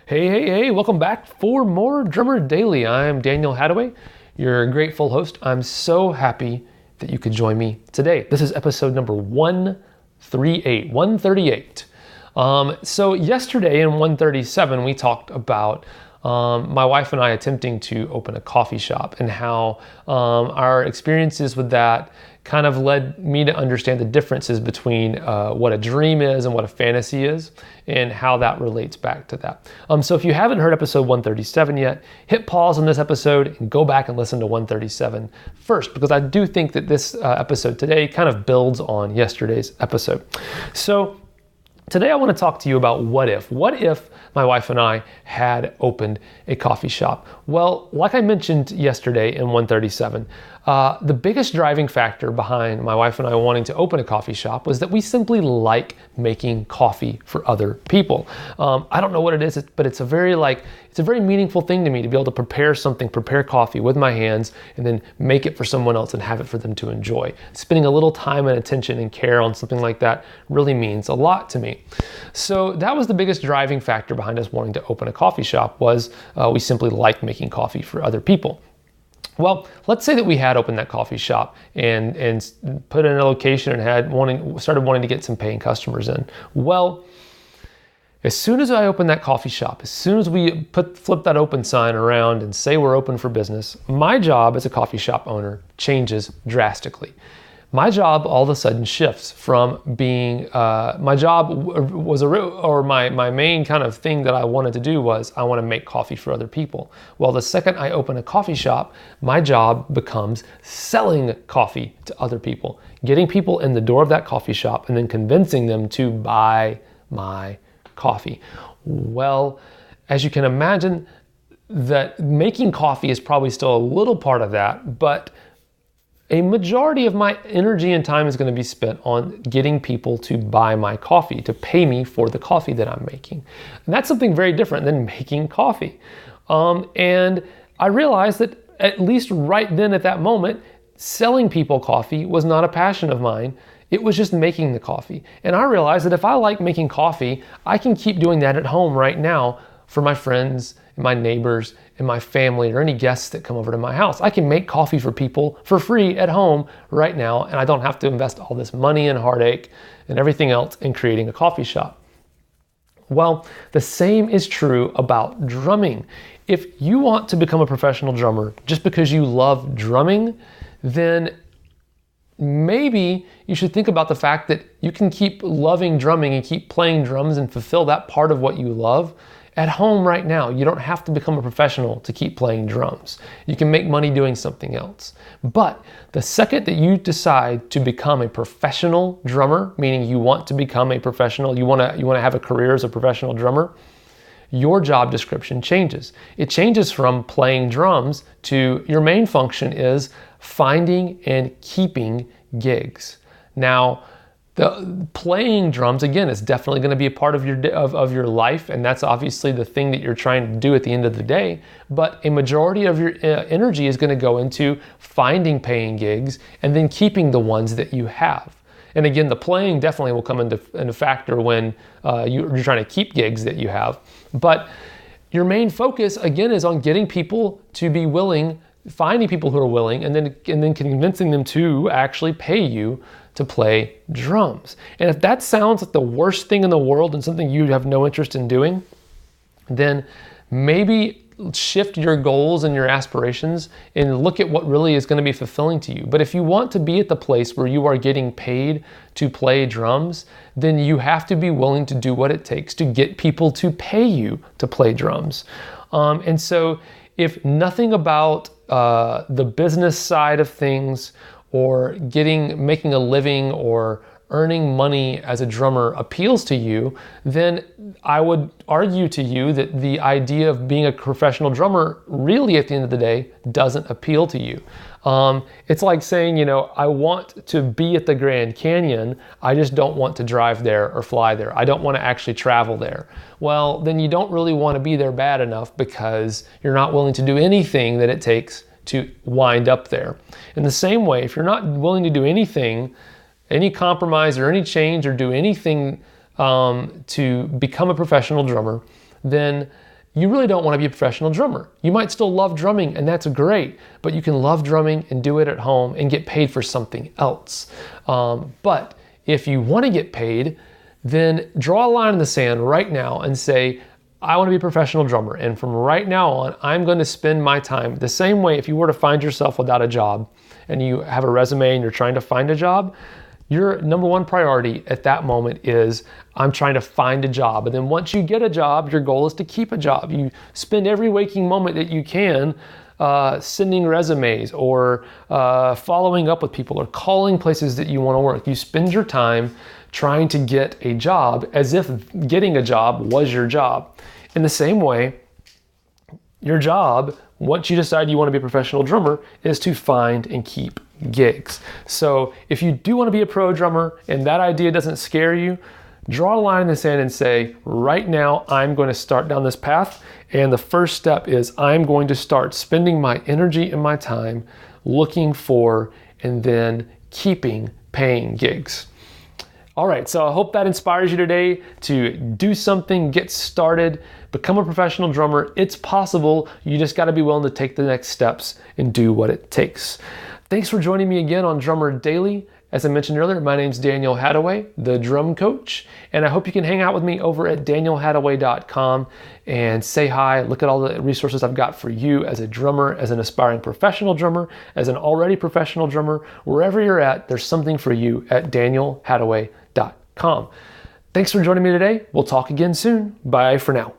Hey, welcome back for more Drummer Daily. I'm Daniel Hadaway, your grateful host. I'm so happy that you could join me today. This is episode number 138. So yesterday in 137, we talked about my wife and I attempting to open a coffee shop and how our experiences with that kind of led me to understand the differences between what a dream is and what a fantasy is and how that relates back to that. So if you haven't heard episode 137 yet, hit pause on this episode and go back and listen to 137 first, because I do think that this episode today kind of builds on yesterday's episode. So today I want to talk to you about what if. What if my wife and I had opened a coffee shop? Well, like I mentioned yesterday in 137, the biggest driving factor behind my wife and I wanting to open a coffee shop was that we simply like making coffee for other people. I don't know what it is, but it's a very meaningful thing to me to be able to prepare coffee with my hands and then make it for someone else and have it for them to enjoy. Spending a little time and attention and care on something like that really means a lot to me. So that was the biggest driving factor behind us wanting to open a coffee shop, was we simply like making coffee for other people. Well, let's say that we had opened that coffee shop and put in a location and started wanting to get some paying customers in. Well, as soon as I open that coffee shop, as soon as we flip that open sign around and say we're open for business, my job as a coffee shop owner changes drastically. My job all of a sudden shifts from being, my main kind of thing that I wanted to do was I want to make coffee for other people. Well, the second I open a coffee shop, my job becomes selling coffee to other people, getting people in the door of that coffee shop and then convincing them to buy my coffee. Well, as you can imagine, that making coffee is probably still a little part of that, but a majority of my energy and time is going to be spent on getting people to buy my coffee, to pay me for the coffee that I'm making. And that's something very different than making coffee. And I realized that at least right then at that moment, selling people coffee was not a passion of mine. It was just making the coffee. And I realized that if I like making coffee, I can keep doing that at home right now for my friends and my neighbors and my family or any guests that come over to my house. I can make coffee for people for free at home right now, and I don't have to invest all this money and heartache and everything else in creating a coffee shop. Well, the same is true about drumming. If you want to become a professional drummer just because you love drumming, then maybe you should think about the fact that you can keep loving drumming and keep playing drums and fulfill that part of what you love at home right now. You don't have to become a professional to keep playing drums. You can make money doing something else. But the second that you decide to become a professional drummer, meaning you want to become a professional, you want to have a career as a professional drummer, your job description changes. It changes from playing drums to your main function is finding and keeping gigs. Now, the playing drums, again, is definitely going to be a part of your life, and that's obviously the thing that you're trying to do at the end of the day. But a majority of your energy is going to go into finding paying gigs and then keeping the ones that you have. And again, the playing definitely will come into factor when you're trying to keep gigs that you have. But your main focus, again, is on getting people to be willing, finding people who are willing, and then convincing them to actually pay you to play drums. And if that sounds like the worst thing in the world and something you have no interest in doing, then maybe shift your goals and your aspirations and look at what really is going to be fulfilling to you. But if you want to be at the place where you are getting paid to play drums, then you have to be willing to do what it takes to get people to pay you to play drums. And so if nothing about the business side of things or making a living or earning money as a drummer appeals to you, then I would argue to you that the idea of being a professional drummer really at the end of the day doesn't appeal to you. It's like saying, I want to be at the Grand Canyon, I just don't want to drive there or fly there. I don't want to actually travel there. Well, then you don't really want to be there bad enough because you're not willing to do anything that it takes to wind up there. In the same way, if you're not willing to do anything, any compromise or any change or do anything to become a professional drummer, then you really don't want to be a professional drummer. You might still love drumming, and that's great, but you can love drumming and do it at home and get paid for something else. But if you want to get paid, then draw a line in the sand right now and say, I want to be a professional drummer. And from right now on, I'm going to spend my time the same way. If you were to find yourself without a job and you have a resume and you're trying to find a job, your number one priority at that moment is, I'm trying to find a job. And then once you get a job, your goal is to keep a job. You spend every waking moment that you can sending resumes or following up with people or calling places that you want to work. You spend your time trying to get a job as if getting a job was your job. In the same way, your job, once you decide you want to be a professional drummer, is to find and keep gigs. So if you do want to be a pro drummer and that idea doesn't scare you, draw a line in the sand and say, right now I'm going to start down this path. And the first step is I'm going to start spending my energy and my time looking for and then keeping paying gigs. All right, so I hope that inspires you today to do something, get started, become a professional drummer. It's possible. You just got to be willing to take the next steps and do what it takes. Thanks for joining me again on Drummer Daily. As I mentioned earlier, my name's Daniel Hadaway, the drum coach, and I hope you can hang out with me over at danielhadaway.com and say hi, look at all the resources I've got for you as a drummer, as an aspiring professional drummer, as an already professional drummer. Wherever you're at, there's something for you at danielhadaway.com. Thanks for joining me today. We'll talk again soon. Bye for now.